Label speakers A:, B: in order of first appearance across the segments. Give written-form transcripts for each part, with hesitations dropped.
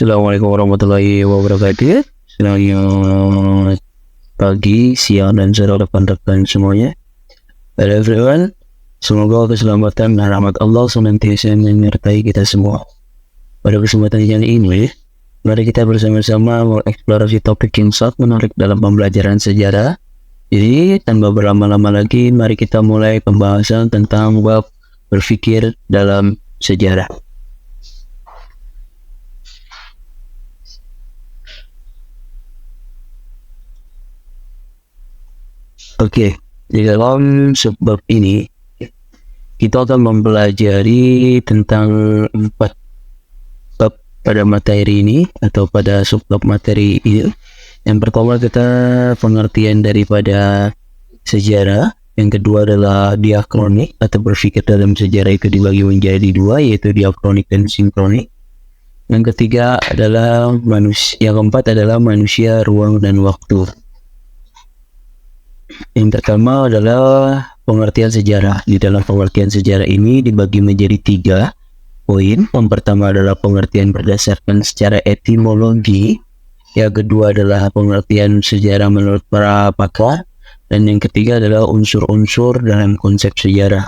A: Assalamualaikum warahmatullahi wabarakatuh. Selamat pagi, siang, dan sore rekan-rekan semuanya. Hello everyone. Semoga keselamatan dan rahmat Allah senantiasa menyertai kita semua. Pada kesempatan kali ini, mari kita bersama-sama mengeksplorasi topik yang sangat menarik dalam pembelajaran sejarah. Jadi, tanpa berlama-lama lagi, mari kita mulai pembahasan tentang bab berpikir dalam sejarah. Oke, di dalam sebab ini kita akan mempelajari tentang 4 bab pada materi ini atau pada subbab materi ini. Yang pertama kita pengertian daripada sejarah, yang kedua adalah diakronik atau berpikir dalam sejarah itu dibagi menjadi 2, yaitu diakronik dan sinkronik. Yang ketiga adalah yang keempat adalah manusia, ruang, dan waktu. Yang pertama adalah pengertian sejarah. Di dalam pengertian sejarah ini dibagi menjadi 3 poin. Yang pertama adalah pengertian berdasarkan secara etimologi. Yang kedua adalah pengertian sejarah menurut para pakar. Dan yang ketiga adalah unsur-unsur dalam konsep sejarah.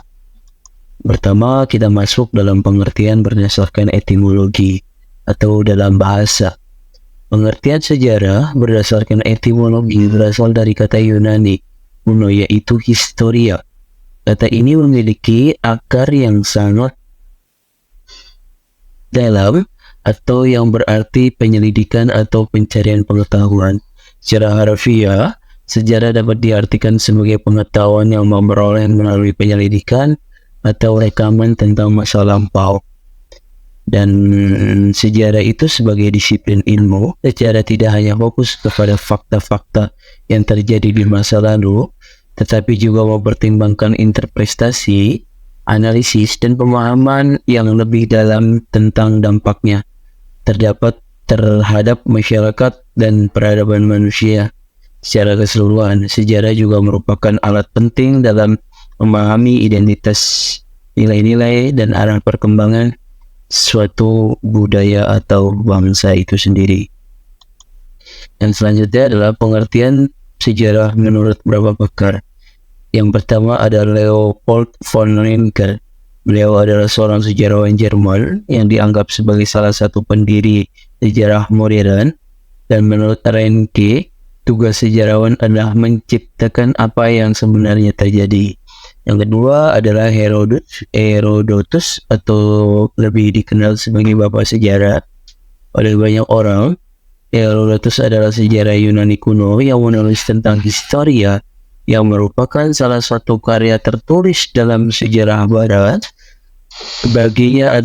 A: Pertama, kita masuk dalam pengertian berdasarkan etimologi atau dalam bahasa. Pengertian sejarah berdasarkan etimologi berasal dari kata Yunani kuno, yaitu historia. Kata ini memiliki akar yang sangat dalam atau yang berarti penyelidikan atau pencarian pengetahuan. Secara harfiah, sejarah dapat diartikan sebagai pengetahuan yang memperoleh melalui penyelidikan atau rekaman tentang masa lampau. Dan sejarah itu sebagai disiplin ilmu secara tidak hanya fokus kepada fakta-fakta yang terjadi di masa lalu, tetapi juga mempertimbangkan interpretasi, analisis, dan pemahaman yang lebih dalam tentang dampaknya terhadap masyarakat dan peradaban manusia. Secara keseluruhan, sejarah juga merupakan alat penting dalam memahami identitas, nilai-nilai, dan arah perkembangan suatu budaya atau bangsa itu sendiri. Dan selanjutnya adalah pengertian sejarah menurut beberapa pakar. Yang pertama ada Leopold von Ranke. Beliau adalah seorang sejarawan Jerman yang dianggap sebagai salah satu pendiri sejarah modern. Dan menurut Ranke, tugas sejarawan adalah menciptakan apa yang sebenarnya terjadi. Yang kedua adalah Herodotus atau lebih dikenal sebagai bapak sejarah oleh banyak orang. Herodotus adalah sejarah Yunani kuno yang menulis tentang historia, yang merupakan salah satu karya tertulis dalam sejarah barat. Baginya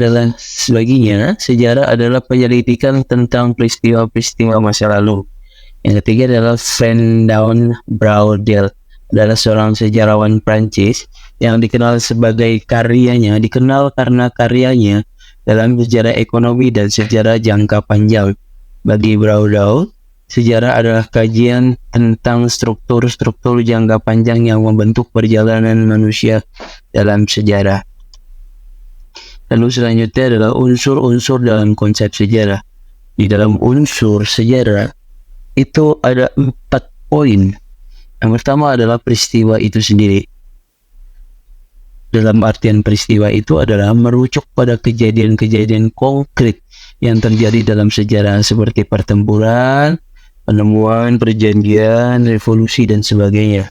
A: sejarah adalah penyelidikan tentang peristiwa-peristiwa masa lalu. Yang ketiga adalah Fernand Braudel, adalah seorang sejarawan Prancis yang dikenal karena karyanya dalam sejarah ekonomi dan sejarah jangka panjang. Bagi Braudel, sejarah adalah kajian tentang struktur-struktur jangka panjang yang membentuk perjalanan manusia dalam sejarah. Lalu selanjutnya adalah unsur-unsur dalam konsep sejarah. Di dalam unsur sejarah itu ada 4 poin. Yang pertama adalah peristiwa itu sendiri. Dalam artian peristiwa itu adalah merujuk pada kejadian-kejadian konkret yang terjadi dalam sejarah seperti pertempuran, penemuan, perjanjian, revolusi, dan sebagainya.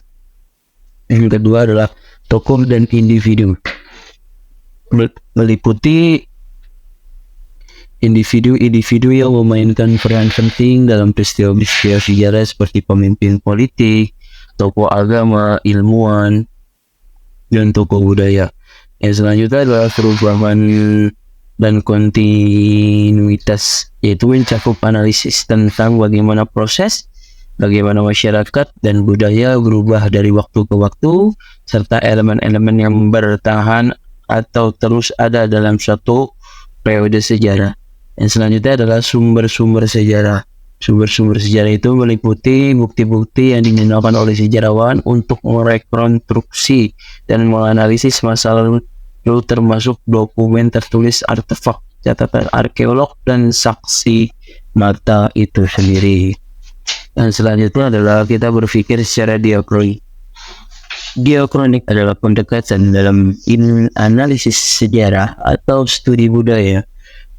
A: Yang kedua adalah tokoh dan individu. Meliputi individu-individu yang memainkan peran penting dalam peristiwa-peristiwa sejarah seperti pemimpin politik, tokoh agama, ilmuwan, dan tokoh budaya. Yang selanjutnya adalah perubahan dan kontinuitas, yaitu mencakup analisis tentang bagaimana bagaimana masyarakat dan budaya berubah dari waktu ke waktu, serta elemen-elemen yang bertahan atau terus ada dalam suatu periode sejarah. Yang selanjutnya adalah sumber-sumber sejarah. Sumber-sumber sejarah itu meliputi bukti-bukti yang digunakan oleh sejarawan untuk merekonstruksi dan menganalisis masa lalu, termasuk dokumen tertulis, artefak, catatan arkeolog dan saksi mata itu sendiri. Dan selanjutnya adalah kita berpikir secara diakronik. Diakronik adalah pendekatan dalam analisis sejarah atau studi budaya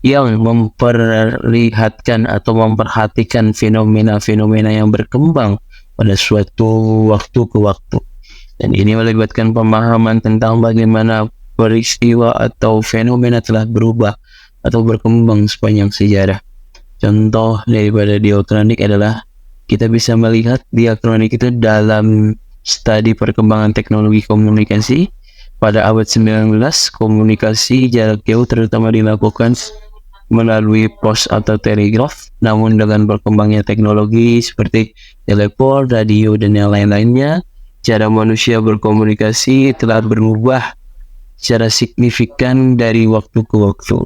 A: yang memperlihatkan atau memperhatikan fenomena-fenomena yang berkembang pada suatu waktu ke waktu. Dan ini melibatkan pemahaman tentang bagaimana peristiwa atau fenomena telah berubah atau berkembang sepanjang sejarah. Contoh daripada diakronik adalah kita bisa melihat diakronik itu dalam studi perkembangan teknologi komunikasi. Pada abad 19, komunikasi jarak jauh terutama dilakukan melalui pos atau telegraf. Namun dengan berkembangnya teknologi seperti telepon, radio, dan yang lain-lainnya, cara manusia berkomunikasi telah berubah secara signifikan dari waktu ke waktu.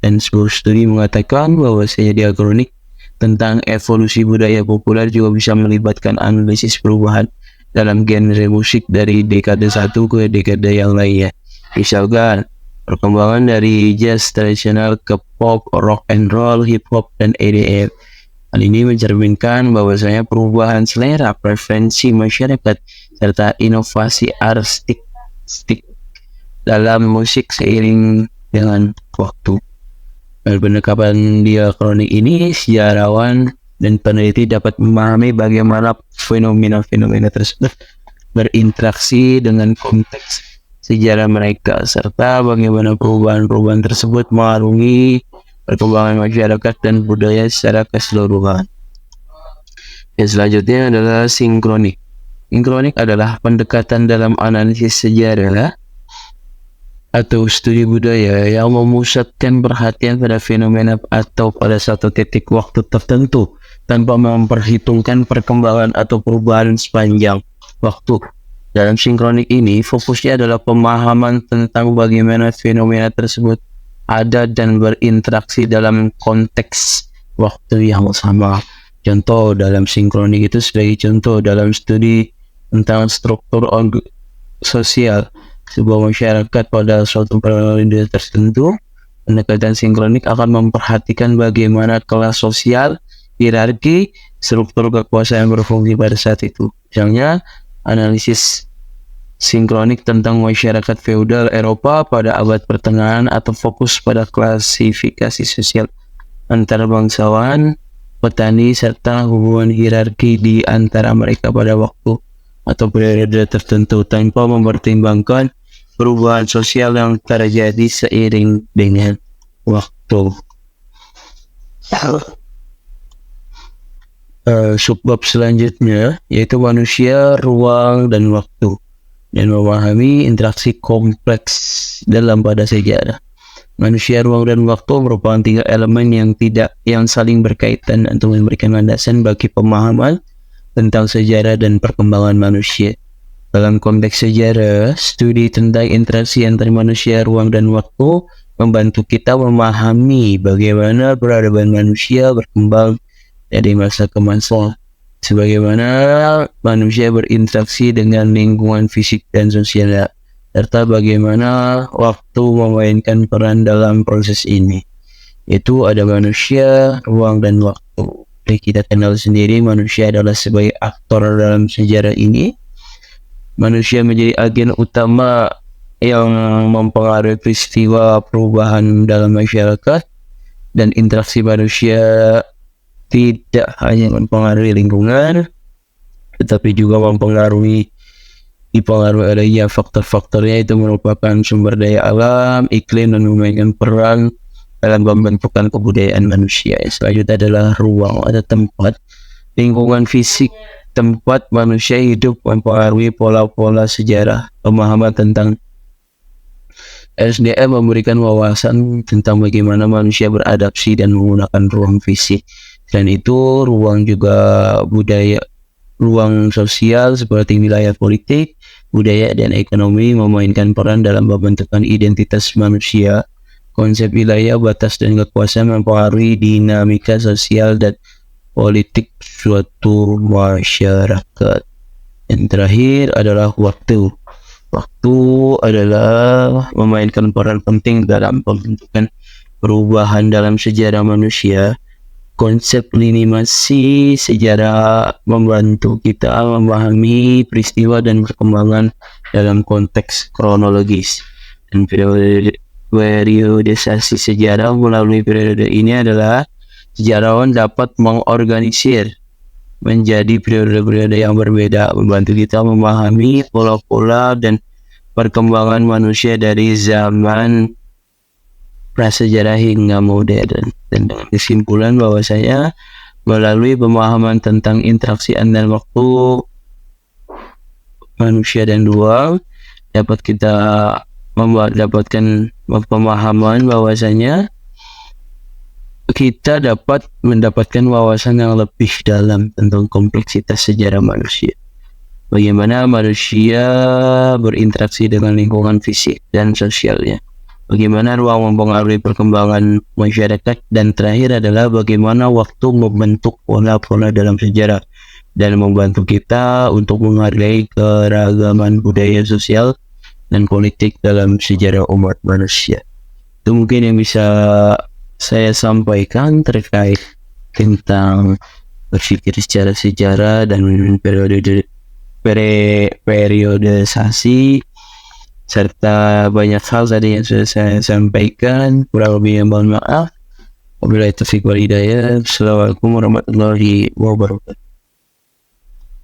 A: Dan sebuah studi mengatakan bahwa diakronik tentang evolusi budaya populer juga bisa melibatkan analisis perubahan dalam genre musik dari dekade satu ke dekade yang lainnya. Misalkan perkembangan dari jazz tradisional ke pop, rock and roll, hip hop, dan EDM. Hal ini mencerminkan bahwasanya perubahan selera, preferensi masyarakat, serta inovasi artistik dalam musik seiring dengan waktu. Pendekatan diakronik ini, sejarawan dan peneliti dapat memahami bagaimana fenomena-fenomena tersebut berinteraksi dengan konteks sejarah mereka, serta bagaimana perubahan-perubahan tersebut mengaruhi perkembangan masyarakat dan budaya secara keseluruhan. Yang selanjutnya adalah sinkronik. Sinkronik adalah pendekatan dalam analisis sejarah atau studi budaya yang memusatkan perhatian pada fenomena atau pada satu titik waktu tertentu tanpa memperhitungkan perkembangan atau perubahan sepanjang waktu. Dalam sinkronik ini, fokusnya adalah pemahaman tentang bagaimana fenomena tersebut ada dan berinteraksi dalam konteks waktu yang sama. Contoh dalam sinkronik itu sebagai contoh dalam studi tentang struktur sosial sebuah masyarakat pada suatu periode tertentu, pendekatan sinkronik akan memperhatikan bagaimana kelas sosial, hierarki, struktur kekuasaan berfungsi pada saat itu. Misalnya, analisis sinkronik tentang masyarakat feodal Eropa pada abad pertengahan atau fokus pada klasifikasi sosial antara bangsawan, petani, serta hubungan hierarki di antara mereka pada waktu atau periode tertentu tanpa mempertimbangkan perubahan sosial yang terjadi seiring dengan waktu. Subbab selanjutnya yaitu manusia, ruang, dan waktu, dan memahami interaksi kompleks dalam pada sejarah. Manusia, ruang, dan waktu merupakan tiga elemen yang saling berkaitan untuk memberikan landasan bagi pemahaman tentang sejarah dan perkembangan manusia. Dalam konteks sejarah, studi tentang interaksi antara manusia, ruang, dan waktu membantu kita memahami bagaimana peradaban manusia berkembang dari masa ke masa, sebagaimana manusia berinteraksi dengan lingkungan fisik dan sosial, serta bagaimana waktu memainkan peran dalam proses ini. Itu ada manusia, ruang, dan waktu. Jadi kita kenal sendiri manusia adalah sebagai aktor dalam sejarah ini. Manusia menjadi agen utama yang mempengaruhi peristiwa perubahan dalam masyarakat, dan interaksi manusia tidak hanya mempengaruhi lingkungan, tetapi juga dipengaruhi oleh faktor-faktornya itu merupakan sumber daya alam, iklim, dan memainkan peran dalam pembentukan kebudayaan manusia. Selanjutnya adalah ruang atau tempat, lingkungan fisik tempat manusia hidup mempengaruhi pola-pola sejarah. Pemahaman tentang SDM memberikan wawasan tentang bagaimana manusia beradaptasi dan menggunakan ruang fisik. Dan itu ruang juga budaya, ruang sosial seperti wilayah politik, budaya, dan ekonomi memainkan peran dalam pembentukan identitas manusia. Konsep wilayah, batas, dan kekuasaan mempengaruhi dinamika sosial dan politik suatu masyarakat. Yang terakhir adalah waktu. Waktu adalah memainkan peran penting dalam pembentukan perubahan dalam sejarah manusia, konsep lini masa sejarah membantu kita memahami peristiwa dan perkembangan dalam konteks kronologis. Dan periodisasi sejarah melalui periode ini adalah sejarawan dapat mengorganisir menjadi periode-periode yang berbeda, membantu kita memahami pola-pola dan perkembangan manusia dari zaman prasejarah hingga modern. Dan dengan kesimpulan bahwasanya melalui pemahaman tentang interaksi antar waktu manusia dan ruang dapat kita mendapatkan pemahaman bahwasanya kita dapat mendapatkan wawasan yang lebih dalam tentang kompleksitas sejarah manusia. Bagaimana manusia berinteraksi dengan lingkungan fisik dan sosialnya. Bagaimana ruang mempengaruhi perkembangan masyarakat, dan terakhir adalah bagaimana waktu membentuk pola-pola dalam sejarah dan membantu kita untuk menghargai keragaman budaya sosial dan politik dalam sejarah umat manusia. Itu mungkin yang bisa saya sampaikan terkait tentang berpikir secara sejarah dan periodisasi, serta banyak hal tadi yang sudah saya sampaikan. Kurang lebihnya mohon maaf. Wabillahi taufiq wal hidayah. Assalamualaikum warahmatullahi wabarakatuh.